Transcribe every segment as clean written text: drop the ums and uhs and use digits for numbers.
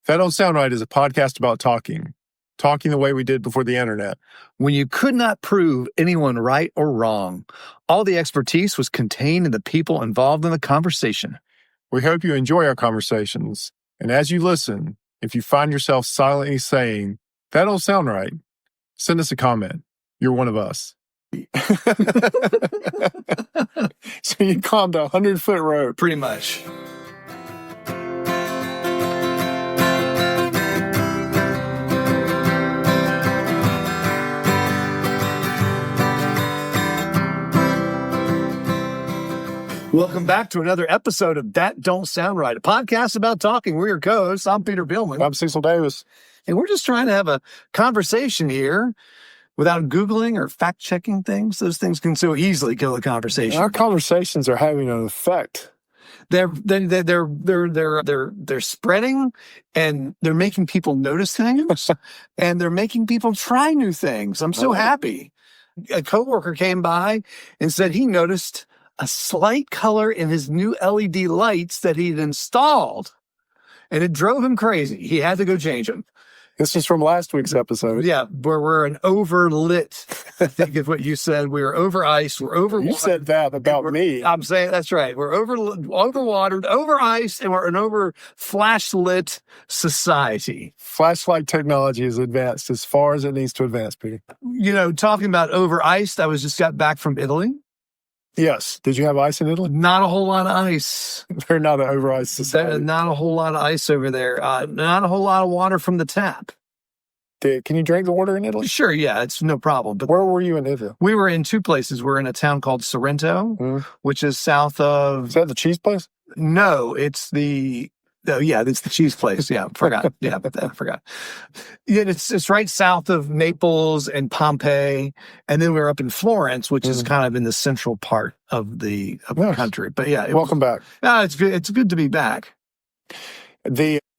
That Don't Sound Right is a podcast about talking the way we did before the internet. When you could not prove anyone right or wrong, all the expertise was contained in the people involved in the conversation. We hope you enjoy our conversations. And as you listen, if you find yourself silently saying, that don't sound right, send us a comment. You're one of us. So you climbed a 100-foot rope. Pretty much. Welcome back to another episode of That Don't Sound Right, a podcast about talking. We're your co-hosts. I'm Peter Billman. I'm Cecil Davis. And we're just trying to have a conversation here without Googling or fact-checking things. Those things can so easily kill a conversation. Our conversations are having an effect. They're spreading, and they're making people notice things, and they're making people try new things. I'm so happy. A coworker came by and said he noticed a slight color in his new LED lights that he'd installed, and it drove him crazy. He had to go change them. This is from last week's episode. Yeah, where we're an overlit, I think is what you said. We were over ice. We're over. You said that about me. I'm saying that's right. We're overwatered, over ice, and we're an over flashlit society. Flashlight technology is advanced as far as it needs to advance, Peter. You know, talking about over iced, I just got back from Italy. Yes. Did you have ice in Italy? Not a whole lot of ice. They're not an over-ice society. Not a whole lot of ice over there. Not a whole lot of water from the tap. Can you drink the water in Italy? Sure, yeah, it's no problem. But where were you in Italy? We were in two places. We're in a town called Sorrento, which is south of... Is that the cheese place? No, it's the... Oh, yeah, it's the cheese place. Yeah, forgot. Yeah, I forgot. Yeah, it's right south of Naples and Pompeii, and then we're up in Florence, which is kind of in the central part of the country. But yeah, welcome back. It's good. It's good to be back.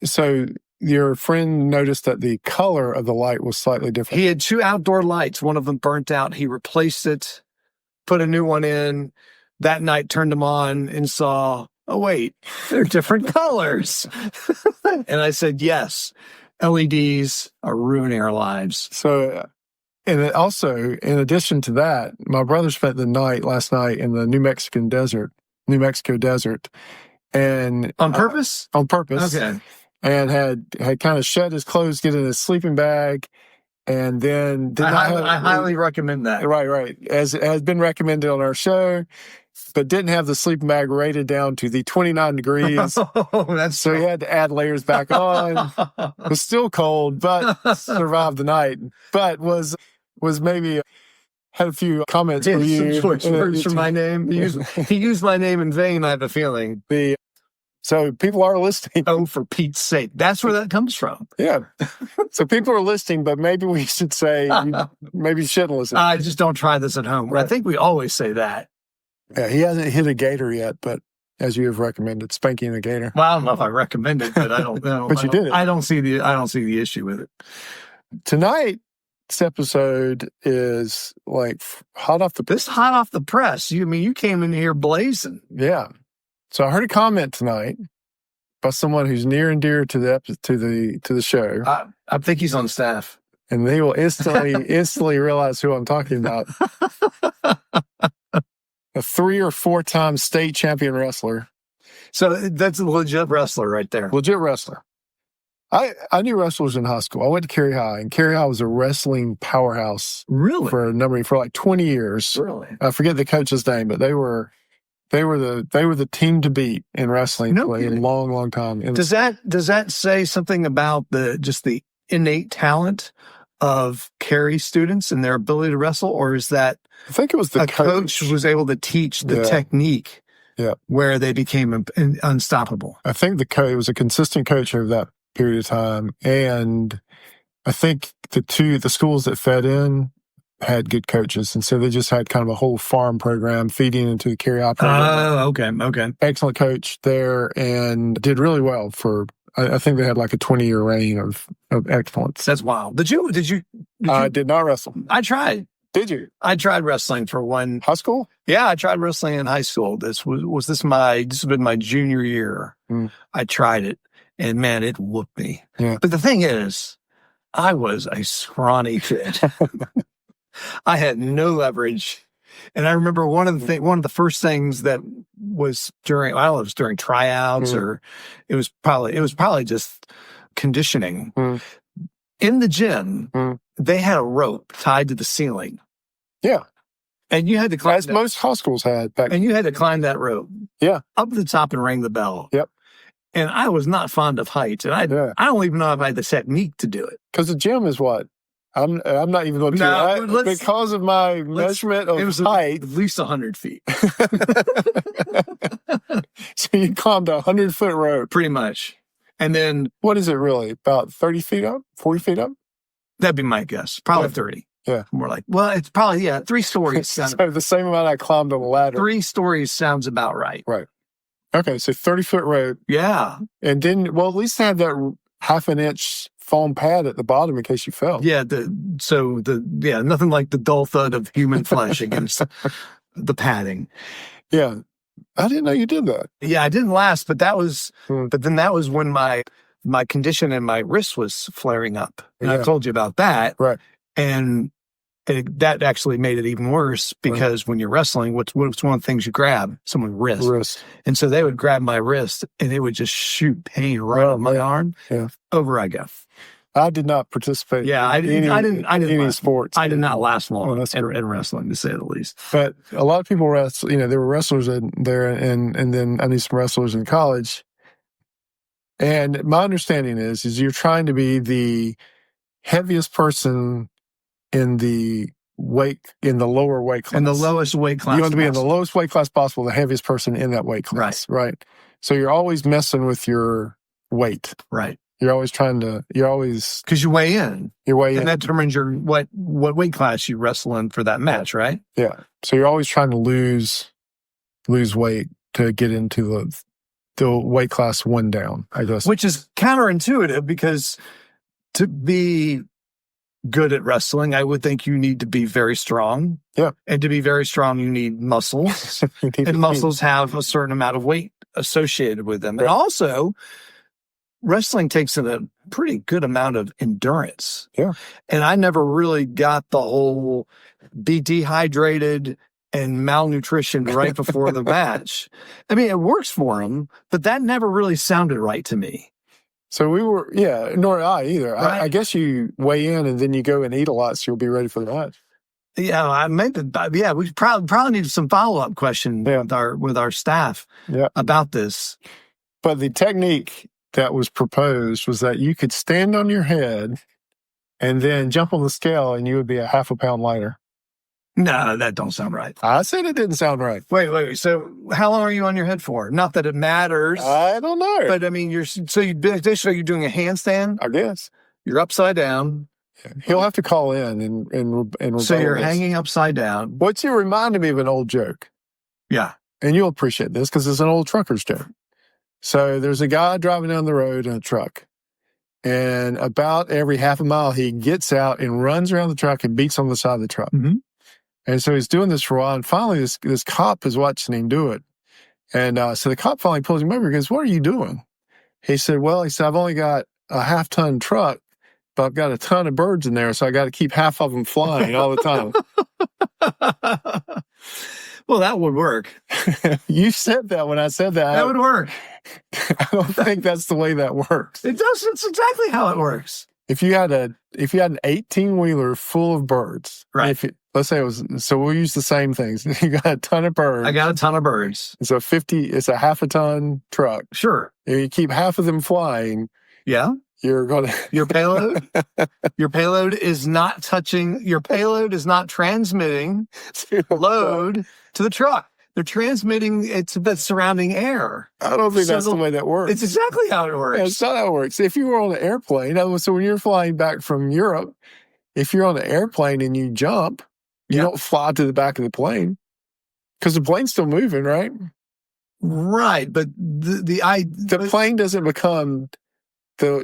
So your friend noticed that the color of the light was slightly different. He had two outdoor lights. One of them burnt out. He replaced it, put a new one in. That night, turned them on and saw, oh, wait, they're different colors. And I said, yes, LEDs are ruining our lives. So, and also, in addition to that, my brother spent the night last night in the New Mexico desert. And on purpose? On purpose. Okay. And had kind of shed his clothes, get in his sleeping bag, and then I highly recommend that. Right. As it has been recommended on our show, but didn't have the sleeping bag rated down to the 29 degrees. So he had to add layers back on. It was still cold, but survived the night. But was maybe had a few comments for you. Some choice words for my name. He used my name in vain, I have a feeling. So people are listening. Oh, for Pete's sake. That's where that comes from. Yeah. So people are listening, but maybe we should say, maybe you shouldn't listen. Just don't try this at home. Right. I think we always say that. Yeah, he hasn't hit a gator yet, but as you have recommended, spanking a gator. Well, I don't know if I recommend it, but I don't know. But you did it. I don't see the issue with it. Tonight's episode is like hot off the press. You came in here blazing. Yeah. So I heard a comment tonight by someone who's near and dear to the show. I think he's on staff, and they will instantly realize who I'm talking about. A 3 or 4 time state champion wrestler. So that's a legit wrestler right there. Legit wrestler. I knew wrestlers in high school. I went to Cary High, and Cary High was a wrestling powerhouse. Really? For like 20 years. Really? I forget the coach's name, but they were the team to beat in wrestling for a long, long time. Does that say something about the innate talent of Cary students and their ability to wrestle, or is that I think it was the coach was able to teach the technique where they became unstoppable? I think it was a consistent coach over that period of time, and I think the schools that fed in had good coaches, and so they just had kind of a whole farm program feeding into the Cary High program. Oh, okay. Excellent coach there, and did really well for. I think they had like a 20-year reign of excellence. That's wild. Did you? I did not wrestle. I tried. Did you? I tried wrestling for one. High school? Yeah, I tried wrestling in high school. This has been my junior year. I tried it. And man, it whooped me. Yeah. But the thing is, I was a scrawny kid. I had no leverage. And I remember one of the first things that was during, I don't know, it was during tryouts or it was probably just conditioning. In the gym, they had a rope tied to the ceiling. Yeah. And you had to climb as most hospitals had back. And you had to climb that rope. Yeah. Up to the top and ring the bell. Yep. And I was not fond of heights. And I don't even know if I had the technique to do it. Because the gym is what? I'm not even looking because of my measurement of height. At least 100 feet. So you climbed a 100-foot rope. Pretty much. And then... What is it really? About 30 feet up? 40 feet up? That'd be my guess. Probably 30. Yeah. More like... Well, it's probably, 3 stories. So the same amount I climbed on a ladder. 3 stories sounds about right. Right. Okay, so 30-foot rope. Yeah. And then, well, at least have that half an inch foam pad at the bottom in case you fell. Yeah, nothing like the dull thud of human flesh against the padding. Yeah. I didn't know you did that. Yeah, I didn't last, but that was when my condition in my wrist was flaring up. And I told you about that. Right. And that actually made it even worse because when you're wrestling, what's one of the things you grab? Someone's wrist. And so they would grab my wrist and it would just shoot pain right on my arm. Yeah. Over I go. I did not participate. Yeah, I didn't any sports. I did not last long in wrestling, to say the least. But a lot of people wrestle. There were wrestlers there, and then I knew some wrestlers in college. And my understanding is you're trying to be the heaviest person in the lower weight class. In the lowest weight class. You want to be in the lowest weight class possible, the heaviest person in that weight class. Right. So you're always messing with your weight. Right. You're always because you weigh in. And that determines what weight class you wrestle in for that match, right? Yeah. So you're always trying to lose weight to get into the weight class one down, I guess. Which is counterintuitive because to be good at wrestling, I would think you need to be very strong. Yeah. And to be very strong, you need muscles. And muscles have a certain amount of weight associated with them. Right. And also, wrestling takes in a pretty good amount of endurance. Yeah. And I never really got the whole be dehydrated and malnutrition right before the match. I mean, it works for them, but that never really sounded right to me. So nor I either. Right. I guess you weigh in and then you go and eat a lot so you'll be ready for the match. Yeah, we probably need some follow-up questions with our staff about this. But the technique that was proposed was that you could stand on your head and then jump on the scale and you would be a half a pound lighter. No, that don't sound right. I said it didn't sound right. Wait. So how long are you on your head for? Not that it matters. I don't know. But I mean, you're doing a handstand? I guess. You're upside down. He'll have to call in and so you're hanging upside down. What's you reminded me of an old joke. Yeah. And you'll appreciate this because it's an old trucker's joke. So there's a guy driving down the road in a truck. And about every half a mile, he gets out and runs around the truck and beats on the side of the truck. Mm-hmm. And so he's doing this for a while. And finally, this cop is watching him do it. And so the cop finally pulls him over and goes, "What are you doing?" He said, I've only got a half-ton truck, but I've got a ton of birds in there, so I got to keep half of them flying all the time. Well, that would work. You said that when I said that. That would work. I don't think that's the way that works. It does. It's exactly how it works. If you had an 18-wheeler full of birds, right? Let's say it was. So we'll use the same things. You got a ton of birds. I got a ton of birds. It's a half a ton truck. Sure. And you keep half of them flying. Yeah. You're gonna your payload. Your payload is not touching. Your payload is not transmitting load to the truck. They're transmitting it to the surrounding air. I don't think that's the way that works. It's exactly how it works. Yeah, it's not how it works. If you were on an airplane, so when you're flying back from Europe, if you're on an airplane and you jump, you don't fly to the back of the plane because the plane's still moving, right? Right, but the plane doesn't become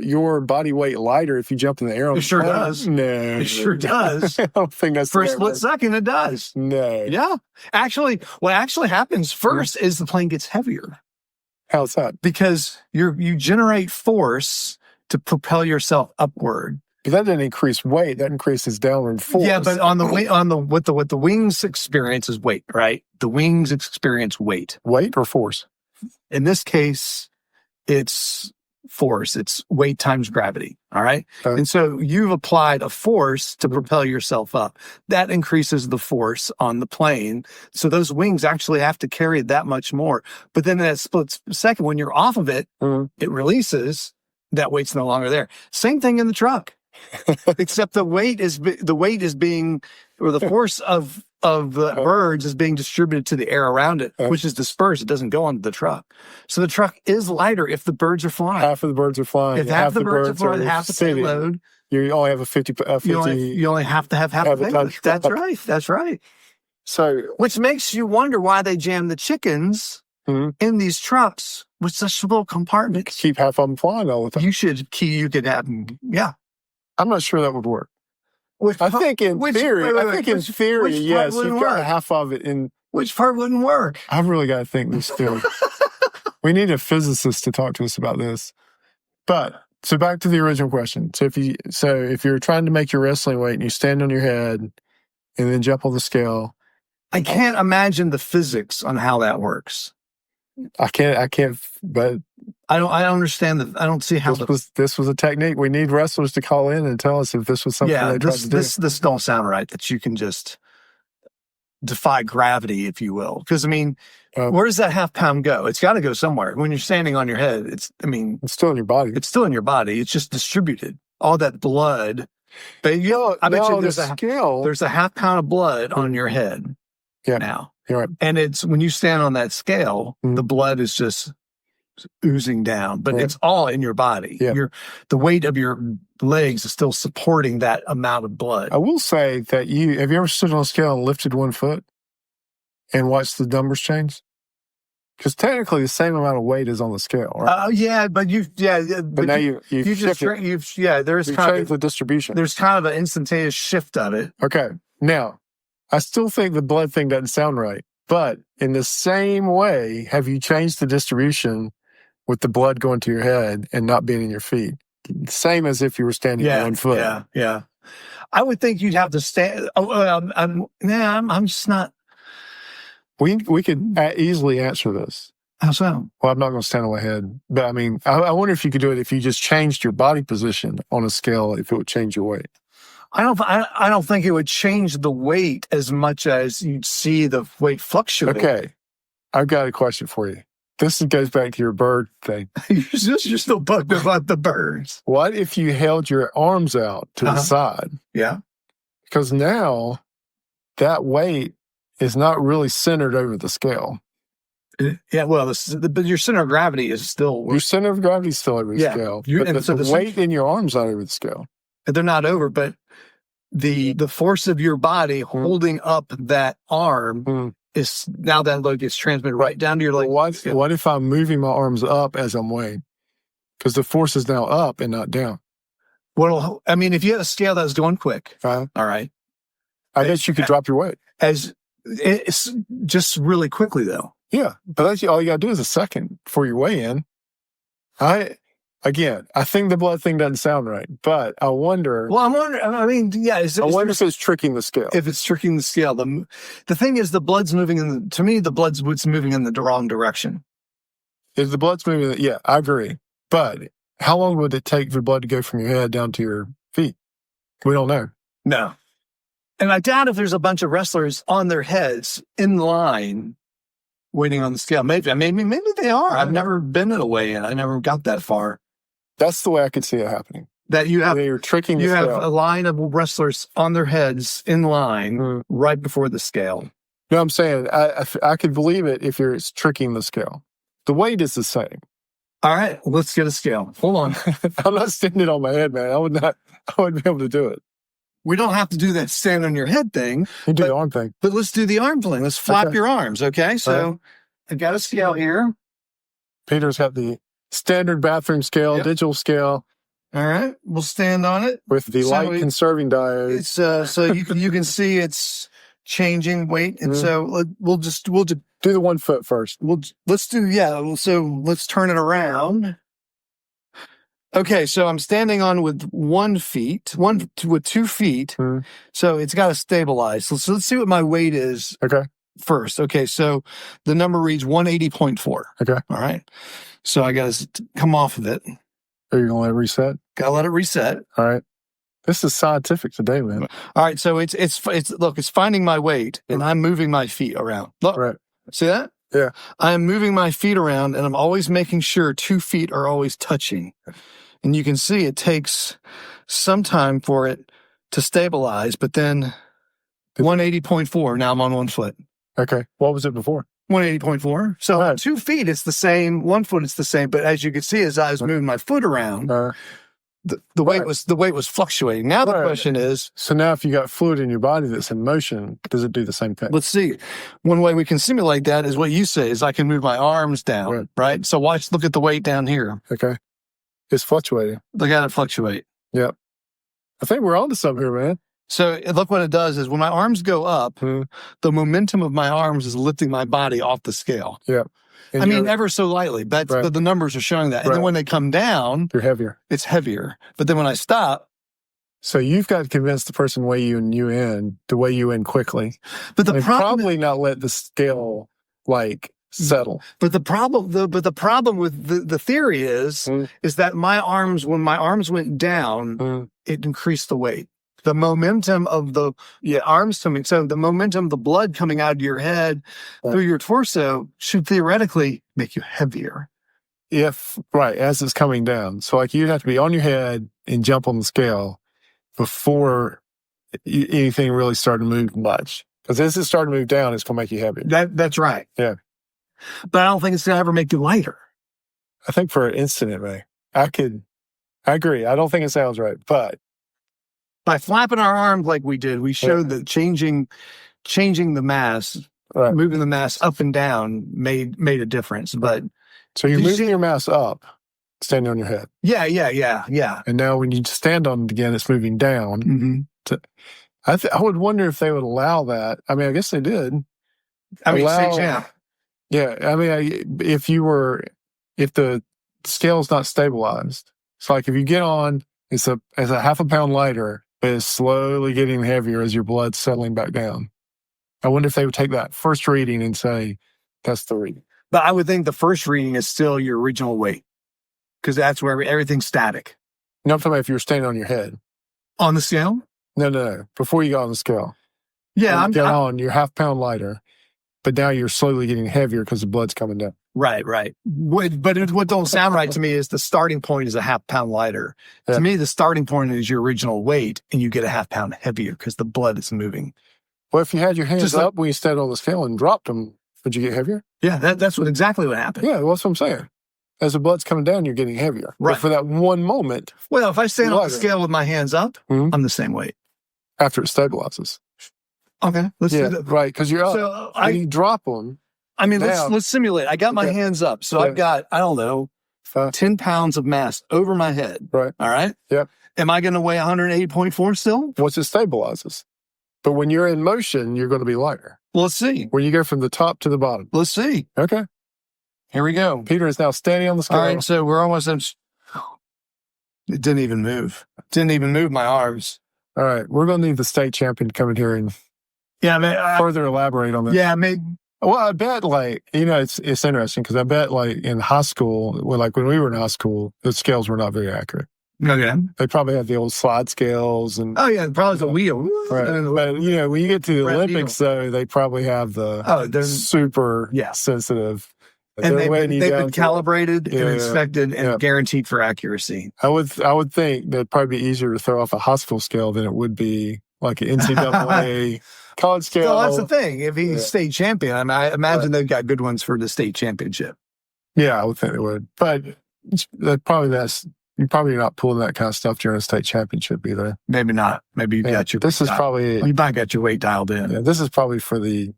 your body weight lighter if you jump in the air. It sure does. No, it sure does. I don't think that's for a split second. It does. No. Yeah. Actually, what actually happens first is the plane gets heavier. How's that? Because you generate force to propel yourself upward. But that doesn't increase weight. That increases downward force. Yeah, but what the wings experience is weight, right? The wings experience weight. Weight or force? In this case, it's force. It's weight times gravity. All right. Okay. And so you've applied a force to propel yourself up. That increases the force on the plane. So those wings actually have to carry that much more. But then in that split second, when you're off of it, it releases. That weight's no longer there. Same thing in the truck. Except the weight is being, or the force of the birds is being distributed to the air around it, which is dispersed. It doesn't go onto the truck. So the truck is lighter if the birds are flying. Half of the birds are flying. If half the birds are flying, half the payload. You only have a 50. You only have to have half the payload. That's right. That's right. So, which makes you wonder why they jam the chickens in these trucks with such little compartments. Keep half of them flying all the time. You could have them. Yeah. I'm not sure that would work. I think in theory, yes, you've got half of it in. Which part wouldn't work? I've really got to think this through. We need a physicist to talk to us about this. But so back to the original question. So if you're trying to make your wrestling weight and you stand on your head and then jump on the scale, I can't imagine the physics on how that works. I can't. But I don't understand that. I don't see how this was a technique. We need wrestlers to call in and tell us if this was something they tried to do. This don't sound right. That you can just defy gravity, if you will. Because I mean, where does that half pound go? It's got to go somewhere. When you're standing on your head, it's still in your body. It's still in your body. It's just distributed. All that blood. But I bet you there's a half pound of blood on your head. Yeah. Now. You're right. And it's when you stand on that scale, the blood is just oozing down, but it's all in your body. Yeah. The weight of your legs is still supporting that amount of blood. I will say that have you ever stood on a scale and lifted one foot and watched the numbers change? Because technically the same amount of weight is on the scale, right? Yeah, but now you've changed the distribution. There's kind of an instantaneous shift of it. Okay. Now, I still think the blood thing doesn't sound right. But in the same way, have you changed the distribution with the blood going to your head and not being in your feet? Same as if you were standing on one foot. Yeah. I would think you'd have to stand. I'm just not. We could easily answer this. How so? Well, I'm not going to stand on my head. But I mean, I wonder if you could do it if you just changed your body position on a scale, if it would change your weight. I don't think it would change the weight as much as you'd see the weight fluctuate. Okay. I've got a question for you. This goes back to your bird thing. You're still bugged about the birds. What if you held your arms out to the side? Yeah. Because now that weight is not really centered over the scale. Yeah, well, but your center of gravity is still... Your center of gravity is still over the scale. But the weight in your arms not over the scale. They're not over, but the force of your body holding up that arm is now that load gets transmitted right down to your leg. What if I'm moving my arms up as I'm weighing? Because the force is now up and not down. Well, I mean, if you had a scale that was going quick, all right. I guess you could drop your weight. It's just really quickly, though. Yeah, but that's all you got to do is a second before you weigh in. I think the blood thing doesn't sound right, but I wonder. Well, I'm wondering. I mean, yeah. I wonder if it's tricking the scale. If it's tricking the scale, the thing is, the blood's moving to me, the blood's moving in the wrong direction. If the blood's moving, yeah, I agree. But how long would it take for blood to go from your head down to your feet? We don't know. No. And I doubt if there's a bunch of wrestlers on their heads in line waiting on the scale. Maybe they are. I've never been at a weigh-in. I never got that far. That's the way I could see it happening. That you're tricking the scale. You have a line of wrestlers on their heads in line right before the scale. No, I'm saying I could believe it if you're tricking the scale. The weight is the same. All right, let's get a scale. Hold on. I'm not standing it on my head, man. I wouldn't be able to do it. We don't have to do that stand on your head thing. You do the arm thing. But let's do the arm thing. Let's flap your arms, okay? So I've got a scale here. Peter's got the standard bathroom scale, digital scale. All right. We'll stand on it. With the light conserving diode. It's so you can see it's changing weight. And so we'll Do the 1 foot first. Well, let's do, so let's turn it around. Okay, so I'm standing on with 1 foot, with 2 feet. Mm-hmm. So it's got to stabilize. So let's see what my weight is first. Okay, so the number reads 180.4. Okay. All right. So I got to come off of it. Are you going to let it reset? Got to let it reset. All right. This is scientific today, man. All right, so it's look, it's finding my weight, and I'm moving my feet around. Look, right. See that? Yeah. I'm moving my feet around, and I'm always making sure 2 feet are always touching. And you can see it takes some time for it to stabilize, but then 180.4, now I'm on 1 foot. Okay. What was it before? 180.4. So 2 feet, it's the same. 1 foot, it's the same. But as you can see, as I was moving my foot around, the weight was fluctuating. Now the question is, so now if you got fluid in your body that's in motion, does it do the same thing? Let's see. One way we can simulate that is what you say, is I can move my arms down, right? So look at the weight down here. Okay. It's fluctuating. Look at it fluctuate. Yep. I think we're on to something here, man. So look what it does is when my arms go up, the momentum of my arms is lifting my body off the scale. Yeah. I mean, ever so lightly, but the numbers are showing that. And then when they come down, you're heavier. It's heavier. But then when I stop. So you've got to convince the person weighing you in to weigh you in quickly. But the problem, probably not let the scale settle. But the problem with the theory is that when my arms went down, it increased the weight. The momentum of the arms coming, so the momentum, the blood coming out of your head through your torso should theoretically make you heavier. As it's coming down. So you'd have to be on your head and jump on the scale before anything really started to move much. Because as it started to move down, it's going to make you heavier. That's right. Yeah. But I don't think it's going to ever make you lighter. I think for an instant it may. I agree. I don't think it sounds right, but by flapping our arms like we did, we showed that changing the mass, moving the mass up and down made a difference. But so you're moving your mass up, standing on your head. Yeah. And now when you stand on it again, it's moving down. I would wonder if they would allow that. I mean, I guess they did. State champ. Yeah. I mean, if the scale's not stabilized, it's like if you get on, it's a half a pound lighter, but it's slowly getting heavier as your blood's settling back down. I wonder if they would take that first reading and say, that's the reading. But I would think the first reading is still your original weight, because that's where everything's static. No, I'm talking about if you're standing on your head. On the scale? No. Before you got on the scale. Yeah. You're half pound lighter, but now you're slowly getting heavier because the blood's coming down. Right. What don't sound right to me is the starting point is a half pound lighter. Yeah. To me, the starting point is your original weight, and you get a half pound heavier because the blood is moving. Well, if you had your hands up when you stood on the scale and dropped them, would you get heavier? Yeah, that's exactly what happened. Yeah, well, that's what I'm saying. As the blood's coming down, you're getting heavier. Right. But for that one moment. Well, if I stand on the scale with my hands up, I'm the same weight. After it stabilizes. Okay. Let's do that. Right, because you're up. So you drop them. I mean, let's simulate. I got my hands up. So I've got, 10 pounds of mass over my head. Right. All right? Yep. Am I going to weigh 180.4 still? Once it stabilizes. But when you're in motion, you're going to be lighter. Well, let's see. When you go from the top to the bottom. Let's see. Okay. Here we go. Peter is now standing on the scale. All right, so we're almost at... It didn't even move. Didn't even move my arms. All right. We're going to need the state champion to come in here and further elaborate on this. Yeah, maybe. Well, I bet, it's interesting because I bet, in high school, when we were in high school, the scales were not very accurate. Okay. They probably had the old slide scales. And probably the wheel. Right. But, when you get to the Olympics, though, they probably have the super sensitive. And they've been calibrated and inspected and guaranteed for accuracy. I would think that'd probably be easier to throw off a high school scale than it would be like an NCAA college scale. So that's the thing. If he's state champion, I imagine they've got good ones for the state championship. Yeah, I would think they would. But you're probably not pulling that kind of stuff during a state championship either. Maybe not. Maybe you got your you might got your weight dialed in. Yeah, this is probably for the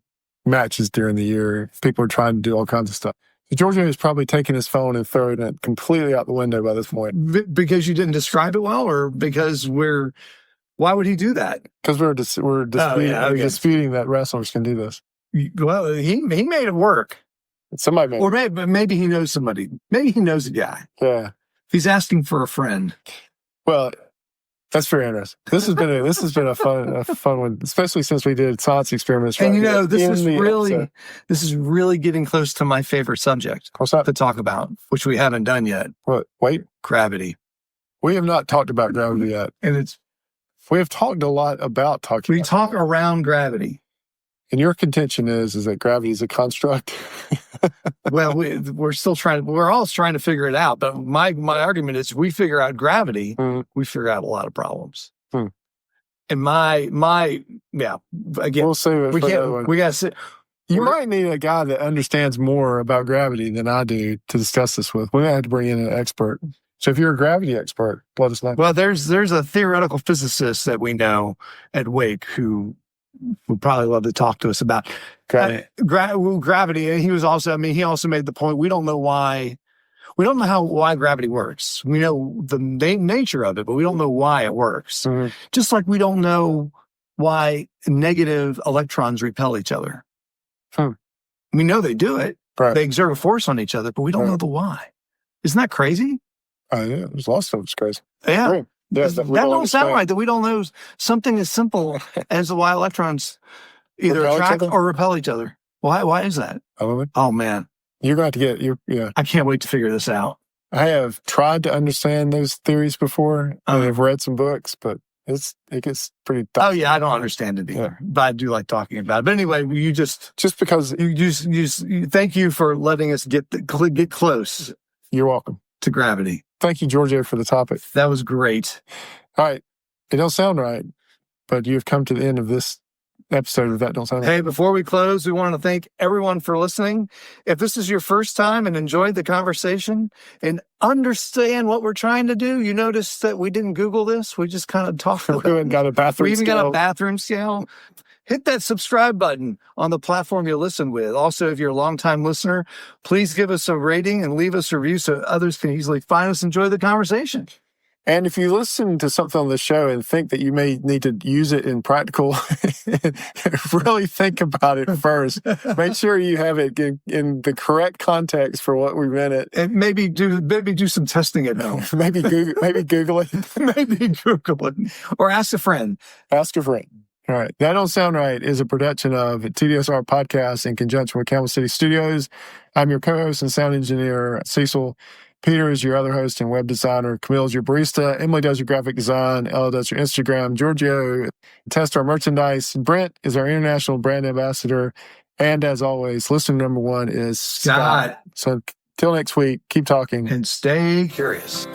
matches during the year. People are trying to do all kinds of stuff. Georgia is probably taking his phone and throwing it completely out the window by this point. Because you didn't describe it well, or because why would he do that? Because we're disputing that wrestlers can do this. Well, he made it work. Somebody made it. Or maybe he knows somebody. Maybe he knows a guy. Yeah. He's asking for a friend. Well, that's very interesting. This has been a fun one, especially since we did science experiments. And this is really getting close to my favorite subject. What's that? To talk about, which we haven't done yet. What? Wait, gravity. We have not talked about gravity yet, and we have talked a lot about talking. We talk around gravity. And your contention is that gravity is a construct. Well, we're all trying to figure it out. But my argument is, we figure out gravity, we figure out a lot of problems. And again, we'll save it. We got to sit. You might need a guy that understands more about gravity than I do to discuss this with. We might have to bring in an expert. So if you're a gravity expert, let us know. Well, there's a theoretical physicist that we know at Wake who would probably love to talk to us about gravity. And he also made the point, we don't know why gravity works. We know the nature of it, but we don't know why it works. Mm-hmm. Just like we don't know why negative electrons repel each other. We know they do it. Right. They exert a force on each other, but we don't know the why. Isn't that crazy? Yeah, there's lots of it's crazy. Yeah. Right. Yeah, that don't sound right, that we don't know something as simple as why electrons either attract or repel each other. Why is that? Oh, man. You're going to have to get... I can't wait to figure this out. I have tried to understand those theories before. And I've read some books, but it gets pretty tough. Oh, yeah, I don't understand it either. But I do like talking about it. But anyway, just because... thank you for letting us get close. You're welcome. To gravity. Thank you, Giorgio, for the topic. That was great. All right. It don't sound right, but you've come to the end of this episode of That Don't Sound Right. Hey, before we close, we want to thank everyone for listening. If this is your first time and enjoyed the conversation and understand what we're trying to do, you notice that we didn't Google this. We just kind of talked about it. We even got a bathroom scale. Hit that subscribe button on the platform you listen with. Also, if you're a longtime listener, please give us a rating and leave us a review so others can easily find us and enjoy the conversation. And if you listen to something on the show and think that you may need to use it in practical, really think about it first. Make sure you have it in the correct context for what we meant it. And maybe do some testing at home. maybe Google it. Maybe Google it. Or ask a friend. Ask a friend. All right. That Don't Sound Right is a production of TDSR Podcast in conjunction with Camel City Studios. I'm your co-host and sound engineer, Cecil. Peter is your other host and web designer. Camille is your barista. Emily does your graphic design. Ella does your Instagram. Giorgio tests our merchandise. Brent is our international brand ambassador. And as always, listener number one is Scott. So till next week, keep talking. And stay curious.